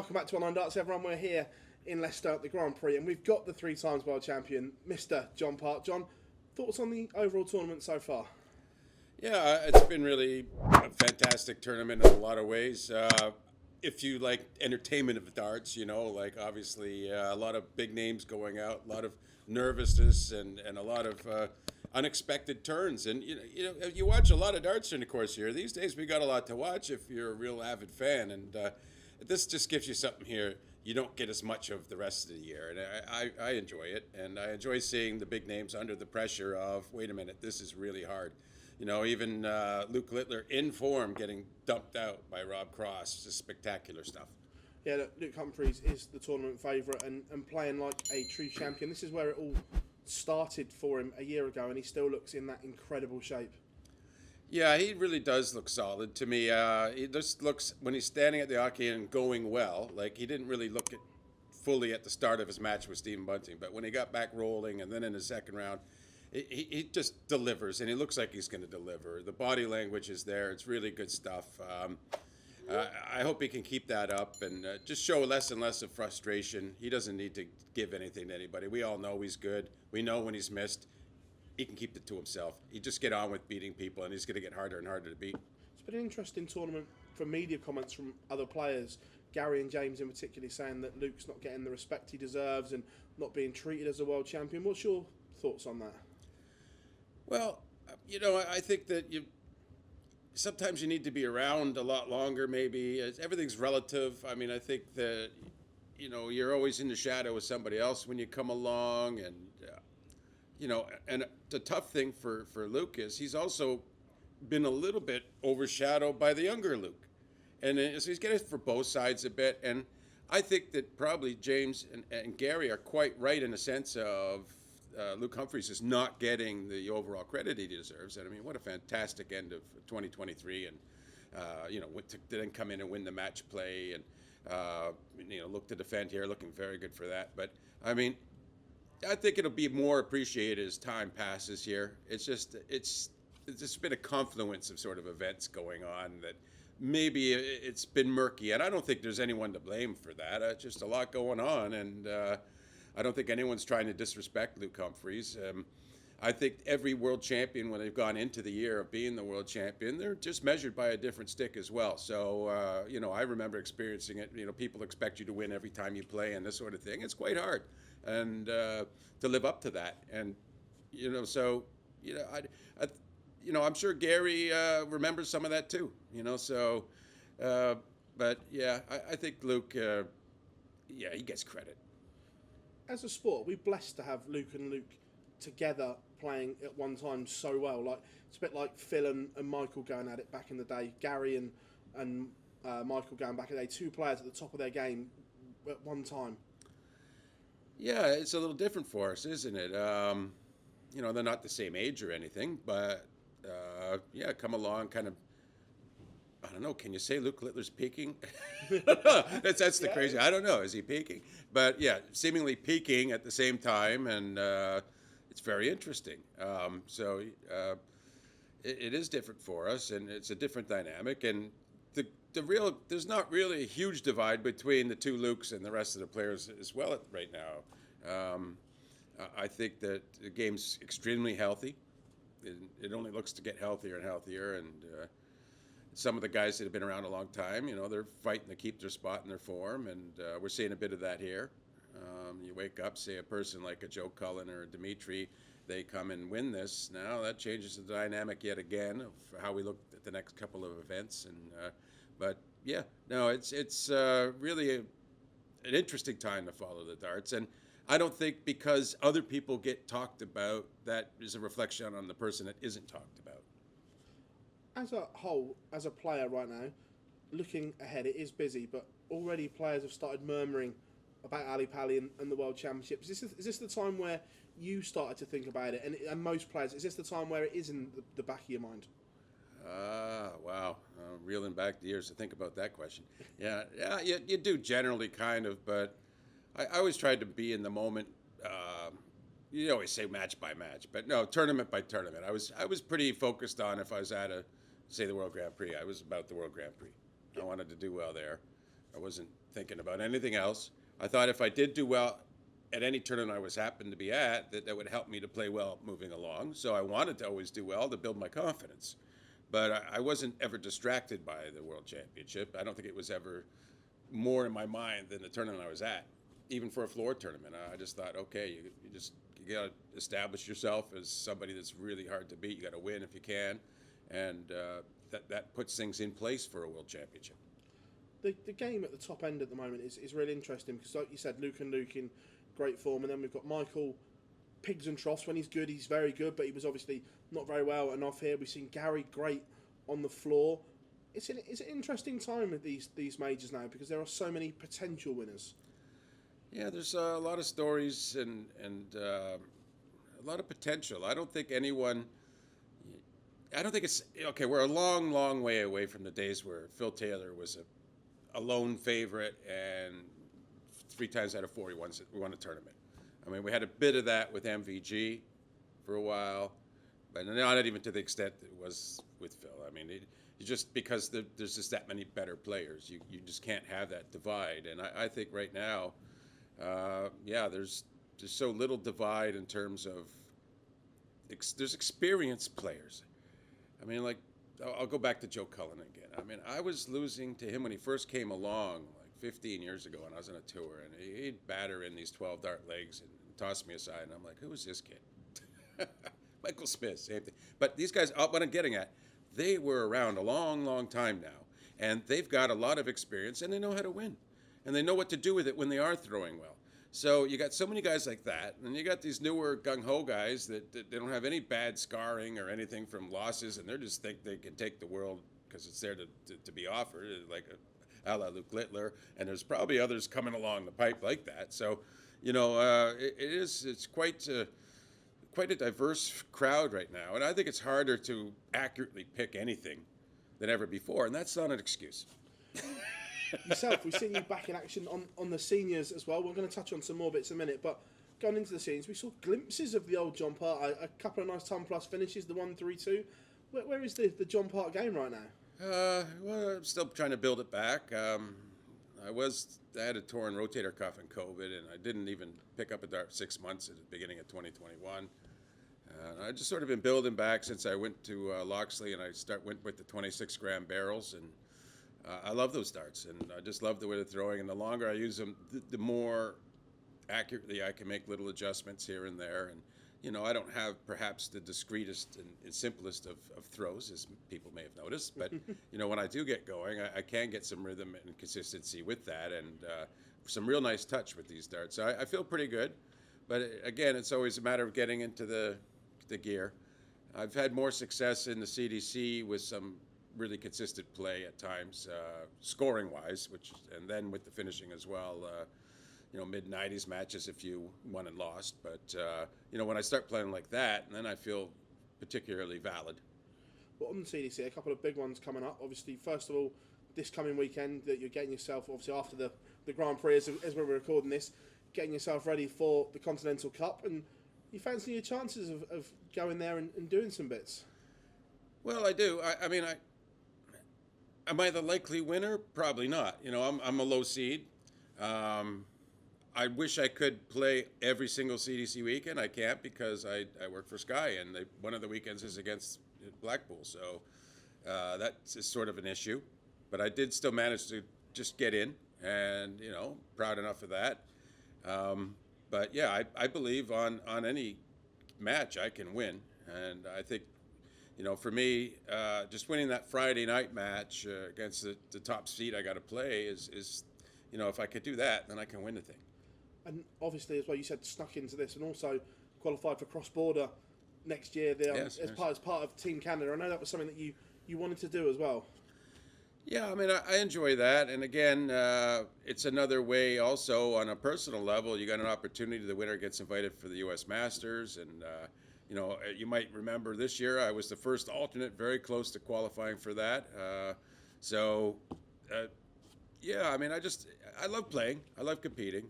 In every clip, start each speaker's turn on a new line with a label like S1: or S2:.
S1: Welcome back to Online Darts, everyone. We're here in Leicester at the Grand Prix, and we've got the 3 times world champion, Mr. John Park. John, thoughts on the overall tournament so far?
S2: Yeah, it's been really a fantastic tournament in a lot of ways. If you like entertainment of darts, like obviously a lot of big names going out, a lot of nervousness, and a lot of unexpected turns. And you watch a lot of darts during the course here. These days we got a lot to watch if you're a real avid fan, and this just gives you something here you don't get as much of the rest of the year. And I enjoy it, and I enjoy seeing the big names under the pressure of, wait a minute, this is really hard. Even Luke Littler in form getting dumped out by Rob Cross. Just spectacular stuff.
S1: Yeah, look, Luke Humphries is the tournament favourite and playing like a true champion. This is where it all started for him a year ago, and he still looks in that incredible shape.
S2: Yeah, he really does look solid to me. He just looks, when he's standing at the hockey and going well, like he didn't really look fully at the start of his match with Stephen Bunting, but when he got back rolling and then in the second round, he just delivers, and he looks like he's going to deliver. The body language is there. It's really good stuff. I hope he can keep that up and just show less and less of frustration. He doesn't need to give anything to anybody. We all know he's good. We know when he's missed, he can keep it to himself. He just get on with beating people, and he's going to get harder and harder to beat.
S1: It's been an interesting tournament for media comments from other players. Gary and James in particular saying that Luke's not getting the respect he deserves and not being treated as a world champion. What's your thoughts on that?
S2: Well, I think that sometimes you need to be around a lot longer, maybe. Everything's relative. I mean, I think that, you're always in the shadow of somebody else when you come along. And, and the tough thing for Luke is he's also been a little bit overshadowed by the younger Luke. And so he's getting it for both sides a bit. And I think that probably James and Gary are quite right in the sense of Luke Humphries is not getting the overall credit he deserves. And I mean, what a fantastic end of 2023. And, to then come in and win the match play and, look to defend here, looking very good for that. But, I mean, I think it'll be more appreciated as time passes here. It's just been a confluence of sort of events going on that maybe it's been murky. And I don't think there's anyone to blame for that. Just a lot going on. And, I don't think anyone's trying to disrespect Luke Humphries. I think every world champion, when they've gone into the year of being the world champion, they're just measured by a different stick as well. So, I remember experiencing it. People expect you to win every time you play and this sort of thing. It's quite hard, and to live up to that. And, I'm sure Gary remembers some of that too. But yeah, I think Luke, he gets credit.
S1: As a sport, we're blessed to have Luke and Luke together playing at one time so well. Like it's a bit like Phil and Michael going at it back in the day. Gary and Michael going back in the day. 2 players at the top of their game at one time.
S2: Yeah, it's a little different for us, isn't it? They're not the same age or anything, but come along, kind of. I don't know. Can you say Luke Littler's peaking? That's the crazy. I don't know. Is he peaking? But yeah, seemingly peaking at the same time, and it's very interesting. It is different for us, and it's a different dynamic. And there's not really a huge divide between the 2 Lukes and the rest of the players as well right now. I think that the game's extremely healthy. It only looks to get healthier and healthier, and. Some of the guys that have been around a long time, they're fighting to keep their spot in their form, and we're seeing a bit of that here. You wake up, say a person like a Joe Cullen or a Dimitri, they come and win this. Now that changes the dynamic yet again of how we look at the next couple of events. And it's really an interesting time to follow the darts. And I don't think because other people get talked about, that is a reflection on the person that isn't talked about.
S1: As a whole, as a player right now, looking ahead, it is busy, but already players have started murmuring about Ali Pali and the World Championships. Is this the time where you started to think about it? And most players, is this the time where it is in the back of your mind?
S2: Wow. Reeling back the years to think about that question. Yeah, you do generally kind of, but I always tried to be in the moment. You always say match by match, but no, tournament by tournament. I was pretty focused on if I was at the World Grand Prix. I was about the World Grand Prix. I wanted to do well there. I wasn't thinking about anything else. I thought if I did do well at any tournament I was happened to be at, that would help me to play well moving along. So I wanted to always do well to build my confidence. But I wasn't ever distracted by the World Championship. I don't think it was ever more in my mind than the tournament I was at. Even for a floor tournament, I just thought, okay, you got to establish yourself as somebody that's really hard to beat. You got to win if you can, and that puts things in place for a World Championship.
S1: The game at the top end at the moment is really interesting because, like you said, Luke in great form, and then we've got Michael pigs and troughs. When he's good, he's very good, but he was obviously not very well and off here. We've seen Gary great on the floor. It's an interesting time with these majors now because there are so many potential winners.
S2: Yeah, there's a lot of stories and a lot of potential. I don't think it's okay. We're a long, long way away from the days where Phil Taylor was a lone favorite and 3 times out of 4 he won a tournament. I mean, we had a bit of that with MVG for a while, but not even to the extent that it was with Phil. I mean, just because there's just that many better players, you just can't have that divide. And I think right now, there's so little divide in terms of there's experienced players. I mean, like, I'll go back to Joe Cullen again. I mean, I was losing to him when he first came along, like 15 years ago, when I was on a tour, and he'd batter in these 12-dart legs and toss me aside, and I'm like, who is this kid? Michael Smith, same thing. But these guys, what I'm getting at, they were around a long, long time now, and they've got a lot of experience, and they know how to win, and they know what to do with it when they are throwing well. So you got so many guys like that, and you got these newer gung-ho guys that they don't have any bad scarring or anything from losses, and they just think they can take the world because it's there to be offered, like a la Luke Littler, and there's probably others coming along the pipe like that. So, it's quite a diverse crowd right now, and I think it's harder to accurately pick anything than ever before, and that's not an excuse.
S1: Yourself, we've seen you back in action on the seniors as well. We're going to touch on some more bits in a minute, but going into the seniors, we saw glimpses of the old John Part, a couple of nice ton plus finishes, the 1-3-2. Where is the John Part game right now?
S2: Well, I'm still trying to build it back. I had a torn rotator cuff in COVID, and I didn't even pick up a dart 6 months at the beginning of 2021. I just sort of been building back since I went to Loxley, and I went with the 26-gram barrels, and I love those darts, and I just love the way they're throwing. And the longer I use them, the more accurately I can make little adjustments here and there. And I don't have perhaps the discreetest and simplest of throws, as people may have noticed. But when I do get going, I can get some rhythm and consistency with that, and some real nice touch with these darts. So I feel pretty good. But again, it's always a matter of getting into the gear. I've had more success in the CDC with some really consistent play at times, scoring-wise, and then with the finishing as well. Mid-90s matches if you won and lost. But, when I start playing like that, then I feel particularly valid.
S1: Well, on the CDC, a couple of big ones coming up. Obviously, first of all, this coming weekend, that you're getting yourself, obviously, after the Grand Prix, as we're recording this, getting yourself ready for the Continental Cup. And you fancy your chances of going there and doing some bits?
S2: Well, I do. Am I the likely winner? Probably not. I'm a low seed. I wish I could play every single CDC weekend. I can't because I work for Sky, and one of the weekends is against Blackpool. So that's sort of an issue. But I did still manage to just get in, and, proud enough of that. But, yeah, I believe on any match I can win. And I think, for me, just winning that Friday night match against the top seed I got to play is, if I could do that, then I can win the thing.
S1: And obviously, as well, you said snuck into this and also qualified for cross-border next year as part of Team Canada. I know that was something that you wanted to do as well.
S2: Yeah, I enjoy that. And again, it's another way also on a personal level. You got an opportunity. The winner gets invited for the U.S. Masters. And, you might remember this year I was the first alternate very close to qualifying for that. I love playing. I love competing.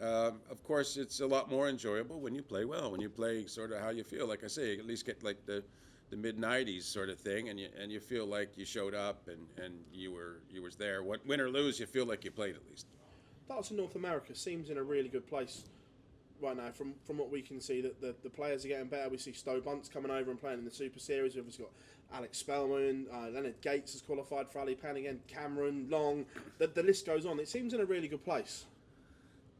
S2: Of course, it's a lot more enjoyable when you play well, when you play sort of how you feel. Like I say, you at least get like the mid-90s sort of thing, and you feel like you showed up and you was there. Win or lose, you feel like you played at least.
S1: darts in North America seems in a really good place right now. From what we can see, that the players are getting better. We see Stowe Bunce coming over and playing in the Super Series. We've obviously got Alex Spellman, Leonard Gates has qualified for Ali Pan again, Cameron, Long. The list goes on. It seems in a really good place.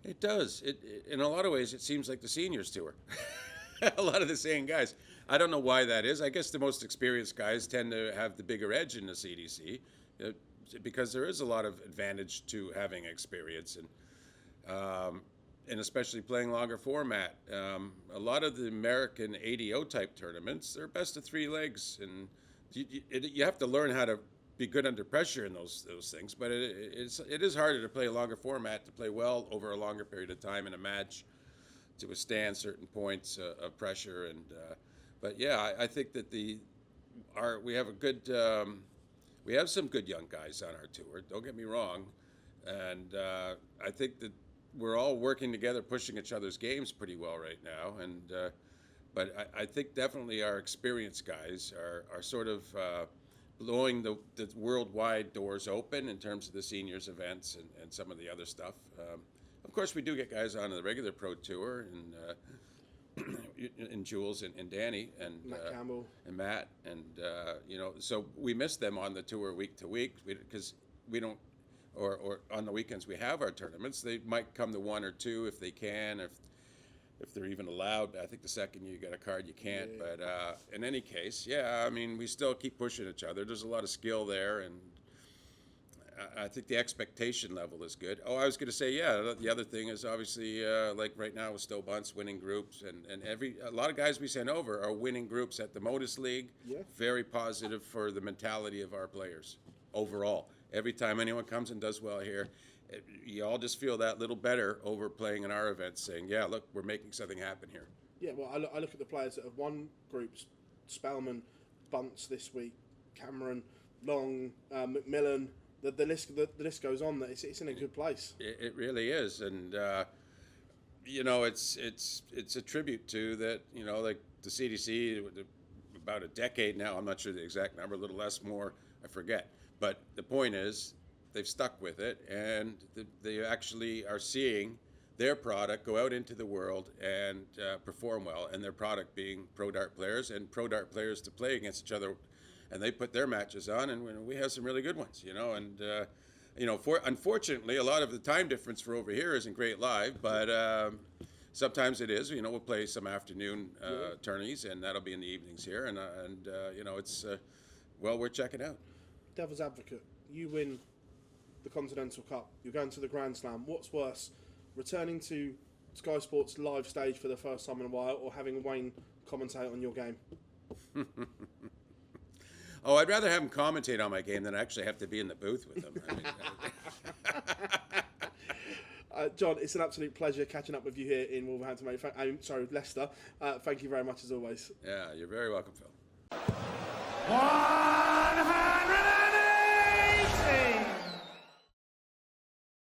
S2: It does. In a lot of ways, it seems like the seniors tour. A lot of the same guys. I don't know why that is. I guess the most experienced guys tend to have the bigger edge in the CDC because there is a lot of advantage to having experience and especially playing longer format. A lot of the American ADO type tournaments, they're best of 3 legs, and you have to learn how to be good under pressure in those things. But it is harder to play a longer format, to play well over a longer period of time in a match, to withstand certain points of pressure. And but yeah, I think that we have a good we have some good young guys on our tour. Don't get me wrong, and I think that we're all working together, pushing each other's games pretty well right now. And but I think definitely our experienced guys are sort of blowing the worldwide doors open in terms of the seniors events and some of the other stuff. Of course, we do get guys on the regular pro tour, and Jules and Danny and
S1: Matt Campbell
S2: and Matt, and so we miss them on the tour week to week because we don't, or on the weekends we have our tournaments. They might come to 1 or 2 if they can, if they're even allowed. I think the second you get a card, you can't. Yeah. But in any case, yeah, I mean, we still keep pushing each other. There's a lot of skill there, and I think the expectation level is good. Oh, I was going to say, yeah, the other thing is obviously, like right now with Stowe Bunce winning groups, and a lot of guys we send over are winning groups at the Modus League.
S1: Yeah. Very
S2: positive for the mentality of our players overall. Every time anyone comes and does well here, you all just feel that little better over playing in our events, saying, yeah, look, we're making something happen here.
S1: Yeah, well, I look at the players that have won groups: Spellman, Bunce this week, Cameron, Long, McMillan. The list goes on. That it's in a good place.
S2: It really is, and it's a tribute to that. Like the CDC, about a decade now. I'm not sure the exact number, a little less, more, I forget. But the point is, they've stuck with it, and they actually are seeing their product go out into the world and perform well, and their product being pro dart players and pro dart players to play against each other. And they put their matches on, and we have some really good ones, and unfortunately, a lot of the time difference for over here isn't great live, but sometimes it is. We'll play some afternoon tourneys, and that'll be in the evenings here, and it's well worth checking out.
S1: Devil's advocate, you win the Continental Cup, you're going to the Grand Slam. What's worse, returning to Sky Sports live stage for the first time in a while, or having Wayne commentate on your game?
S2: Oh, I'd rather have him commentate on my game than actually have to be in the booth with him.
S1: John, it's an absolute pleasure catching up with you here in Wolverhampton, mate. Leicester. Thank you very much as always.
S2: Yeah, you're very welcome, Phil.
S3: 180!